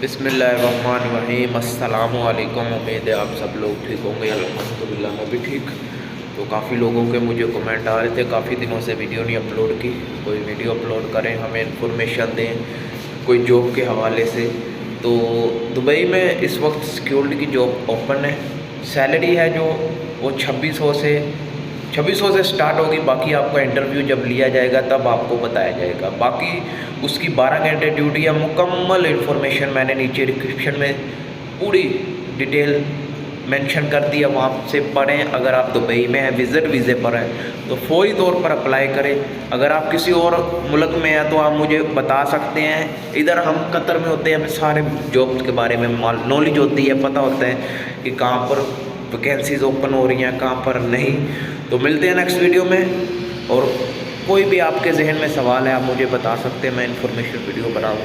بسم اللہ الرحمن الرحیم۔ السلام علیکم، امید ہے آپ سب لوگ ٹھیک ہوں گے۔ الحمدللہ میں بھی ٹھیک۔ تو کافی لوگوں کے مجھے کمنٹ آ رہے تھے، کافی دنوں سے ویڈیو نہیں اپلوڈ کی، کوئی ویڈیو اپلوڈ کریں، ہمیں انفارمیشن دیں کوئی جاب کے حوالے سے۔ تو دبئی میں اس وقت سیکیورٹی کی جاب اوپن ہے، سیلری ہے جو وہ 2600 سے سٹارٹ ہوگی۔ باقی آپ کا انٹرویو جب لیا جائے گا تب آپ کو بتایا جائے گا۔ باقی اس کی 12 گھنٹے ڈیوٹی ہے۔ مکمل انفارمیشن میں نے نیچے ڈسکرپشن میں پوری ڈیٹیل مینشن کر دیا، وہاں سے پڑھیں۔ اگر آپ دبئی میں ہیں، وزٹ ویزے پر ہیں، تو فوری طور پر اپلائی کریں۔ اگر آپ کسی اور ملک میں ہیں تو آپ مجھے بتا سکتے ہیں۔ ادھر ہم قطر میں ہوتے ہیں، ہمیں سارے جابس کے بارے میں نالج ہوتی ہے، پتہ ہوتا ہے کہ کہاں پر ویکینسیز اوپن ہو رہی ہیں، کہاں پر نہیں۔ تو ملتے ہیں نیکسٹ ویڈیو میں، اور کوئی بھی آپ کے ذہن میں سوال ہے آپ مجھے بتا سکتے ہیں، میں انفارمیشن ویڈیو بناؤں۔